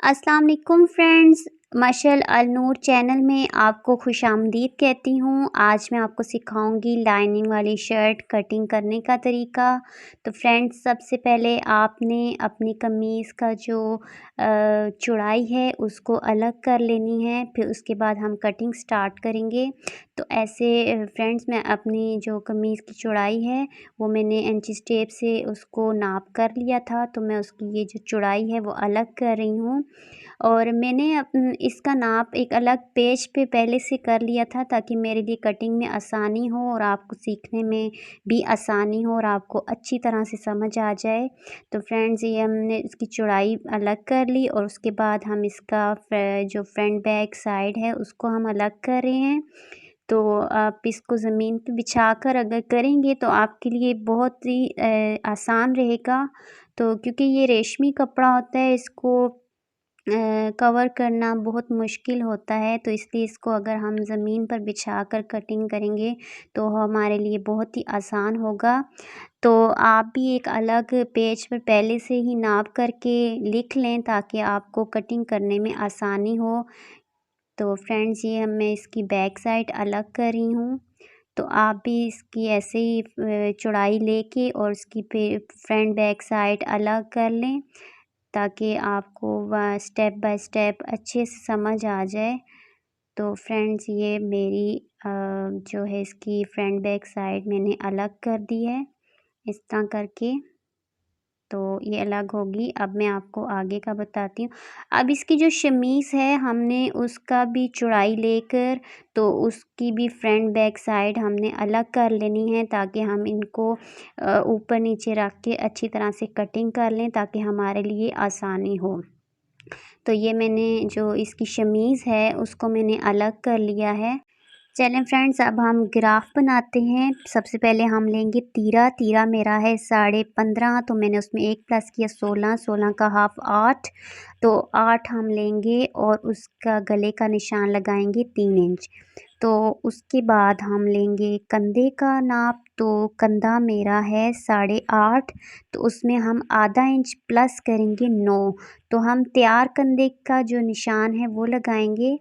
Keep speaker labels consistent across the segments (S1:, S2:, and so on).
S1: अस्सलाम वालेकुम फ्रेंड्स, मशअल अल नूर चैनल में आपको खुशामदीद कहती हूँ। आज मैं आपको सिखाऊंगी लाइनिंग वाली शर्ट कटिंग करने का तरीका। तो फ्रेंड्स, सबसे पहले आपने अपनी कमीज़ का जो चौड़ाई है उसको अलग कर लेनी है, फिर उसके बाद हम कटिंग स्टार्ट करेंगे। तो ऐसे फ्रेंड्स, मैं अपनी जो कमीज़ की चौड़ाई है वो मैंने इंची टेप से उसको नाप कर लिया था, तो मैं उसकी ये जो चौड़ाई है वो अलग कर रही हूँ। और मैंने इसका नाप एक अलग पेज पे पहले से कर लिया था, ताकि मेरे लिए कटिंग में आसानी हो और आपको सीखने में भी आसानी हो और आपको अच्छी तरह से समझ आ जाए। तो फ्रेंड्स, ये हमने इसकी चौड़ाई अलग कर ली और उसके बाद हम इसका जो फ्रंट बैक साइड है उसको हम अलग कर रहे हैं। तो आप इसको ज़मीन पे बिछाकर अगर करेंगे तो आपके लिए बहुत ही आसान रहेगा। तो क्योंकि ये रेशमी कपड़ा होता है, इसको कवर करना बहुत मुश्किल होता है, तो इसलिए इसको अगर हम ज़मीन पर बिछाकर कटिंग करेंगे तो हमारे लिए बहुत ही आसान होगा। तो आप भी एक अलग पेज पर पहले से ही नाप करके लिख लें, ताकि आपको कटिंग करने में आसानी हो। तो फ्रेंड्स, ये मैं इसकी बैक साइड अलग कर रही हूँ। तो आप भी इसकी ऐसे ही चौड़ाई लेके और उसकी फ्रंट बैक साइड अलग कर लें, ताकि आपको वह स्टेप बाय स्टेप अच्छे से समझ आ जाए। तो फ्रेंड्स, ये मेरी जो है इसकी फ्रंट बैक साइड मैंने अलग कर दी है इस तरह करके। तो ये अलग होगी। अब मैं आपको आगे का बताती हूँ। अब इसकी जो शमीज़ है, हमने उसका भी चौड़ाई लेकर तो उसकी भी फ्रंट बैक साइड हमने अलग कर लेनी है, ताकि हम इनको ऊपर नीचे रख के अच्छी तरह से कटिंग कर लें, ताकि हमारे लिए आसानी हो। तो ये मैंने जो इसकी शमीज़ है उसको मैंने अलग कर लिया है। चलें फ्रेंड्स, अब हम ग्राफ बनाते हैं। सबसे पहले हम लेंगे तीरा। तीरा मेरा है 15.5, तो मैंने उसमें 1 प्लस किया 16, 16 का हाफ 8, तो 8 हम लेंगे और उसका गले का निशान लगाएंगे 3 इंच। तो उसके बाद हम लेंगे कंधे का नाप। तो कंधा मेरा है 8.5, तो उसमें हम आधा इंच प्लस करेंगे 9। तो हम तैयार कंधे का जो निशान है वो लगाएंगे।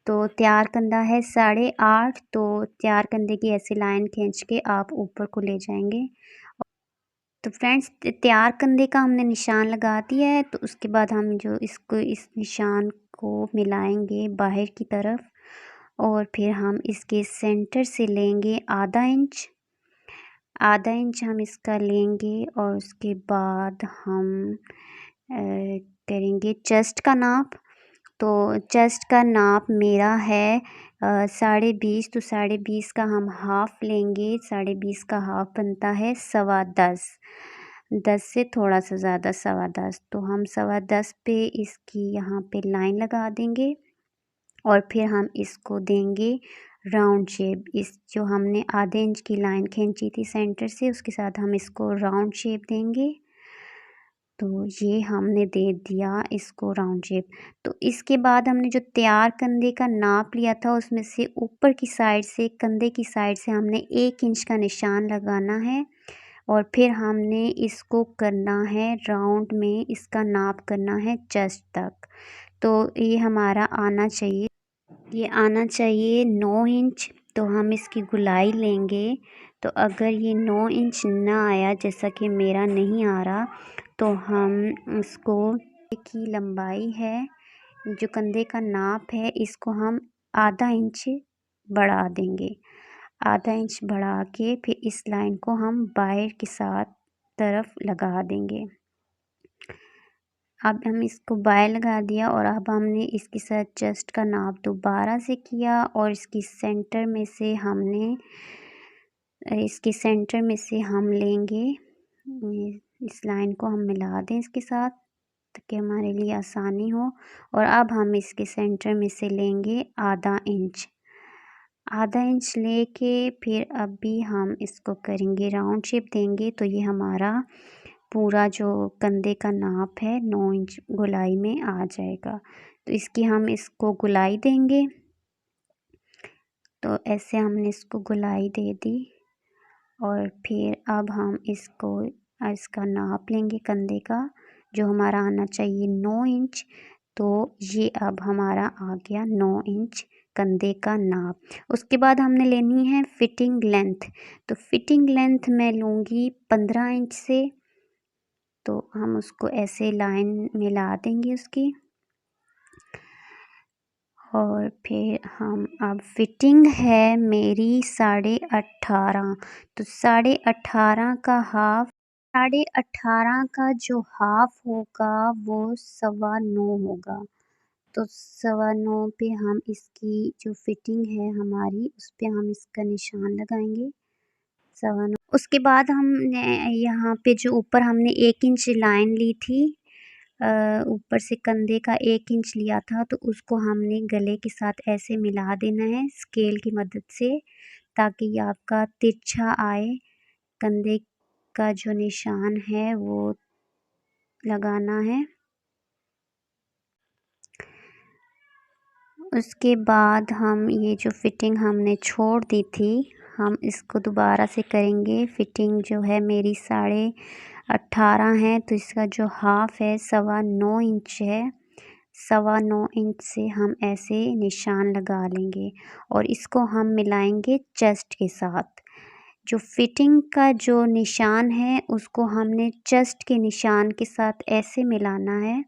S1: तो तैयार कंधा है 8.5, तो तैयार कंधे की ऐसी लाइन खींच के आप ऊपर को ले जाएंगे। तो फ्रेंड्स, तैयार कंधे का हमने निशान लगा दिया है, तो उसके बाद हम जो इसको इस निशान को मिलाएंगे बाहर की तरफ, और फिर हम इसके सेंटर से लेंगे आधा इंच। आधा इंच हम इसका लेंगे और उसके बाद हम करेंगे चेस्ट का नाप। तो चेस्ट का नाप मेरा है 20.5, तो 20.5 का हम हाफ़ लेंगे। 20.5 का हाफ़ बनता है 10.15, 10 से थोड़ा सा ज़्यादा 10.15। तो हम 10.15 पे इसकी यहाँ पे लाइन लगा देंगे और फिर हम इसको देंगे राउंड शेप। इस जो हमने आधे इंच की लाइन खींची थी सेंटर से, उसके साथ हम इसको राउंड शेप देंगे। तो ये हमने दे दिया इसको राउंड शेप। तो इसके बाद हमने जो तैयार कंधे का नाप लिया था, उसमें से ऊपर की साइड से, कंधे की साइड से हमने 1 इंच का निशान लगाना है और फिर हमने इसको करना है राउंड में, इसका नाप करना है चेस्ट तक। तो ये हमारा आना चाहिए, ये आना चाहिए 9 इंच। तो हम इसकी गोलाई लेंगे। तो अगर ये 9 इंच ना आया, जैसा कि मेरा नहीं आ रहा, तो हम इसको की लंबाई है, जो कंधे का नाप है, इसको हम आधा इंच बढ़ा देंगे। आधा इंच बढ़ा के फिर इस लाइन को हम बाहर के साथ तरफ लगा देंगे। अब हम इसको बाय लगा दिया और अब हमने इसके साथ चेस्ट का नाप दोबारा से किया और इसकी सेंटर में से हमने इसके सेंटर में से हम लेंगे, इस लाइन को हम मिला दें इसके साथ, ताकि हमारे लिए आसानी हो। और अब हम इसके सेंटर में से लेंगे आधा इंच। आधा इंच लेके फिर अभी हम इसको करेंगे राउंड शेप देंगे। तो ये हमारा पूरा जो कंधे का नाप है 9 इंच गोलाई में आ जाएगा। तो इसकी हम इसको गोलाई देंगे। तो ऐसे हमने इसको गोलाई दे दी और फिर अब हम इसका नाप लेंगे कंधे का, जो हमारा आना चाहिए 9 इंच। तो ये अब हमारा आ गया 9 इंच कंधे का नाप। उसके बाद हमने लेनी है फिटिंग लेंथ। तो फिटिंग लेंथ मैं लूँगी 15 इंच से। तो हम उसको ऐसे लाइन मिला देंगे उसकी, और फिर हम अब फिटिंग है मेरी 18.5। तो 18.5 का हाफ, 18.5 का जो हाफ होगा वो 9.25 होगा। तो 9.25 पे हम इसकी जो फिटिंग है हमारी, उस पे हम इसका निशान लगाएंगे 9.25। उसके बाद हमने यहाँ पे जो ऊपर हमने 1 इंच लाइन ली थी, ऊपर से कंधे का 1 इंच लिया था, तो उसको हमने गले के साथ ऐसे मिला देना है स्केल की मदद से, ताकि ये आपका तिरछा आए। कंधे का जो निशान है वो लगाना है। उसके बाद हम ये जो फिटिंग हमने छोड़ दी थी, हम इसको दोबारा से करेंगे। फिटिंग जो है मेरी 18.5 है, तो इसका जो हाफ है 9.25 इंच है। 9.25 इंच से हम ऐसे निशान लगा लेंगे और इसको हम मिलाएंगे चेस्ट के साथ। जो फिटिंग का जो निशान है उसको हमने चेस्ट के निशान के साथ ऐसे मिलाना है,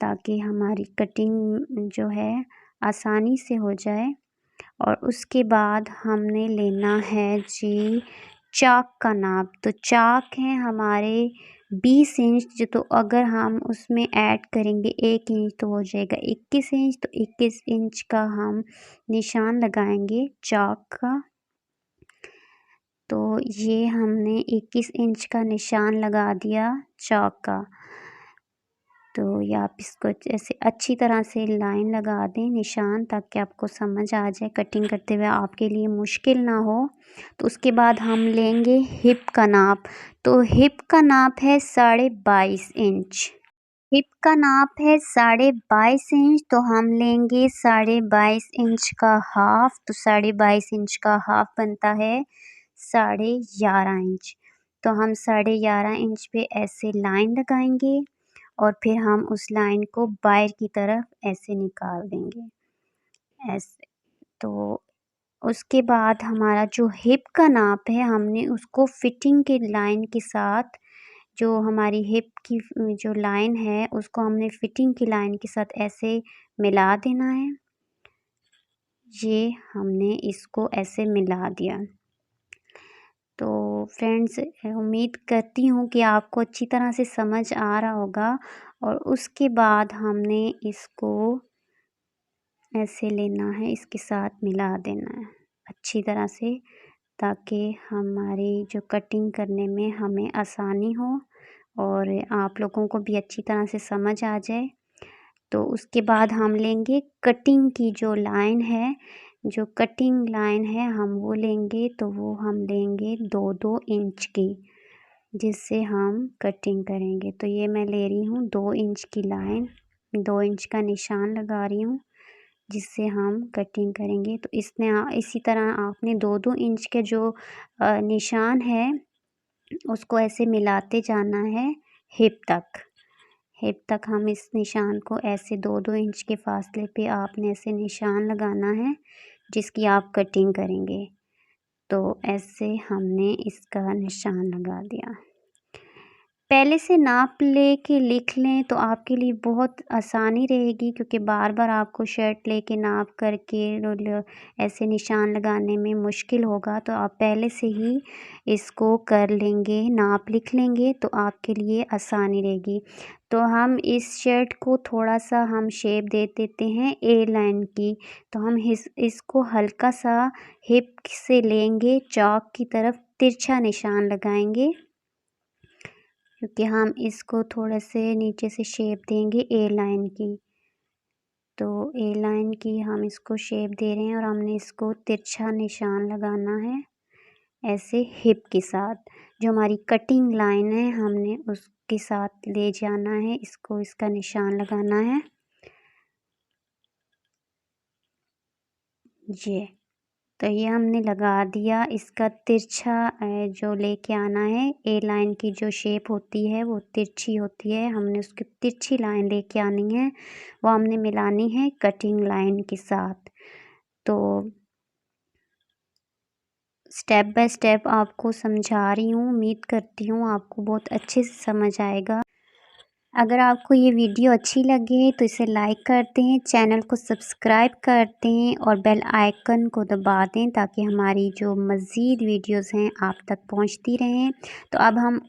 S1: ताकि हमारी कटिंग जो है आसानी से हो जाए। और उसके बाद हमने लेना है जी चाक का नाप। तो चाक है हमारे 20 इंच, जो तो अगर हम उसमें ऐड करेंगे 1 इंच तो हो जाएगा 21 इंच। तो 21 इंच का हम निशान लगाएंगे चाक का। तो ये हमने 21 इंच का निशान लगा दिया चाक का। तो ये आप इसको ऐसे अच्छी तरह से लाइन लगा दें निशान, ताकि आपको समझ आ जाए, कटिंग करते हुए आपके लिए मुश्किल ना हो। तो उसके बाद हम लेंगे हिप का नाप। तो हिप का नाप है 22.5 इंच। हिप का नाप है 22.5 इंच। तो हम लेंगे 22.5 इंच का हाफ। तो 22.5 इंच का हाफ बनता है 11.5 इंच। तो हम 11.5 इंच पे ऐसे लाइन लगाएंगे और फिर हम उस लाइन को बाहर की तरफ ऐसे निकाल देंगे, ऐसे। तो उसके बाद हमारा जो हिप का नाप है, हमने उसको फिटिंग के लाइन के साथ, जो हमारी हिप की जो लाइन है उसको हमने फिटिंग की लाइन के साथ ऐसे मिला देना है। ये हमने इसको ऐसे मिला दिया। तो फ्रेंड्स, उम्मीद करती हूँ कि आपको अच्छी तरह से समझ आ रहा होगा। और उसके बाद हमने इसको ऐसे लेना है, इसके साथ मिला देना है अच्छी तरह से, ताकि हमारी जो कटिंग करने में हमें आसानी हो और आप लोगों को भी अच्छी तरह से समझ आ जाए। तो उसके बाद हम लेंगे कटिंग की जो लाइन है, जो कटिंग लाइन है हम वो लेंगे। तो वो हम लेंगे 2-2 इंच की, जिससे हम कटिंग करेंगे। तो ये मैं ले रही हूँ 2 इंच की लाइन, 2 इंच का निशान लगा रही हूँ, जिससे हम कटिंग करेंगे। तो इसी तरह आपने 2-2 इंच के जो निशान है उसको ऐसे मिलाते जाना है हिप तक। हिप तक हम इस निशान को ऐसे 2-2 इंच के फासले पे आपने ऐसे निशान लगाना है, जिसकी आप कटिंग करेंगे। तो ऐसे हमने इसका निशान लगा दिया। पहले से नाप लेके लिख लें तो आपके लिए बहुत आसानी रहेगी, क्योंकि बार बार आपको शर्ट लेके नाप करके ऐसे निशान लगाने में मुश्किल होगा। तो आप पहले से ही इसको कर लेंगे, नाप लिख लेंगे तो आपके लिए आसानी रहेगी। तो हम इस शर्ट को थोड़ा सा हम शेप दे देते हैं ए लाइन की। तो हम इसको हल्का सा हिप से लेंगे, चौक की तरफ तिरछा निशान लगाएंगे, क्योंकि हम इसको थोड़े से नीचे से शेप देंगे ए लाइन की। तो ए लाइन की हम इसको शेप दे रहे हैं और हमने इसको तिरछा निशान लगाना है ऐसे हिप के साथ। जो हमारी कटिंग लाइन है हमने उसके साथ ले जाना है, इसको इसका निशान लगाना है ये। तो ये हमने लगा दिया। इसका तिरछा जो लेके आना है, ए लाइन की जो शेप होती है वो तिरछी होती है, हमने उसकी तिरछी लाइन लेके आनी है, वो हमने मिलानी है कटिंग लाइन के साथ। तो स्टेप बाय स्टेप आपको समझा रही हूँ, उम्मीद करती हूँ आपको बहुत अच्छे से समझ आएगा। अगर आपको ये वीडियो अच्छी लगे तो इसे लाइक करते हैं, चैनल को सब्सक्राइब करते हैं और बेल आइकन को दबा दें ताकि हमारी जो मज़ीद वीडियोस हैं आप तक पहुंचती रहें। तो अब हम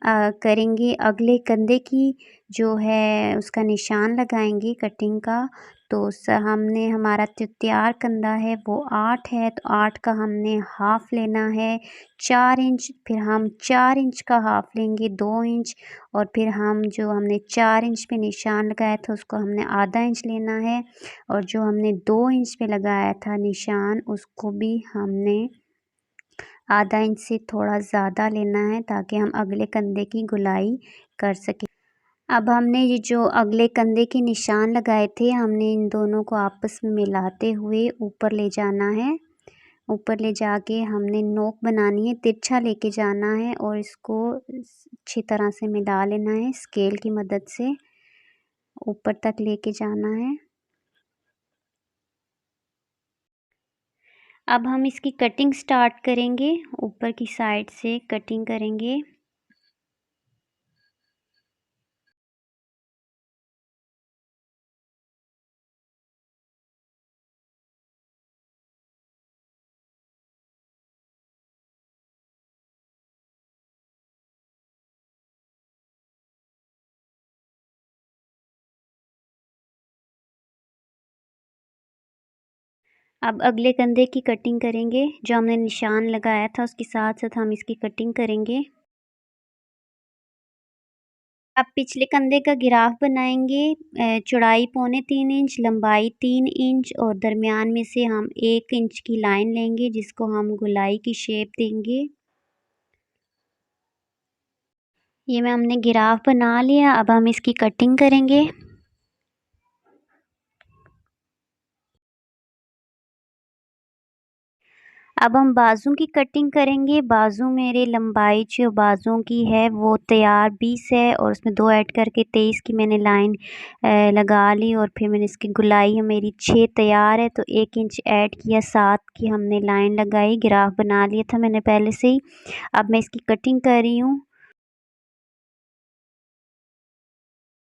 S1: करेंगे अगले कंधे की जो है उसका निशान लगाएंगे कटिंग का। तो हमने हमारा जो तैयार कंधा है वो 8 है, तो 8 का हमने हाफ़ लेना है 4 इंच, फिर हम 4 इंच का हाफ़ लेंगे 2 इंच, और फिर हम जो हमने 4 इंच पे निशान लगाया था उसको हमने आधा इंच लेना है, और जो हमने 2 इंच पे लगाया था निशान उसको भी हमने आधा इंच से थोड़ा ज़्यादा लेना है ताकि हम अगले कंधे की गुलाई कर सकें। अब हमने ये जो अगले कंधे के निशान लगाए थे हमने इन दोनों को आपस में मिलाते हुए ऊपर ले जाना है। ऊपर ले जाके हमने नोक बनानी है, तिरछा लेके जाना है और इसको अच्छी तरह से मिला लेना है स्केल की मदद से, ऊपर तक लेके जाना है। अब हम इसकी कटिंग स्टार्ट करेंगे, ऊपर की साइड से कटिंग करेंगे। अब अगले कंधे की कटिंग करेंगे, जो हमने निशान लगाया था उसके साथ साथ हम इसकी कटिंग करेंगे। अब पिछले कंधे का गिराफ बनाएंगे, चौड़ाई 3.25 इंच, लंबाई 3 इंच और दरमियान में से हम 1 इंच की लाइन लेंगे जिसको हम गोलाई की शेप देंगे। ये में हमने गिराफ बना लिया, अब हम इसकी कटिंग करेंगे। अब हम बाजू की कटिंग करेंगे। बाजू मेरे लंबाई जो बाजुओं की है वो तैयार 20 है और उसमें 2 ऐड करके 23 की मैंने लाइन लगा ली, और फिर मैंने इसकी गुलाई मेरी 6 तैयार है तो 1 इंच ऐड किया, 7 की हमने लाइन लगाई, गिराफ बना लिया था मैंने पहले से ही। अब मैं इसकी कटिंग कर रही हूँ।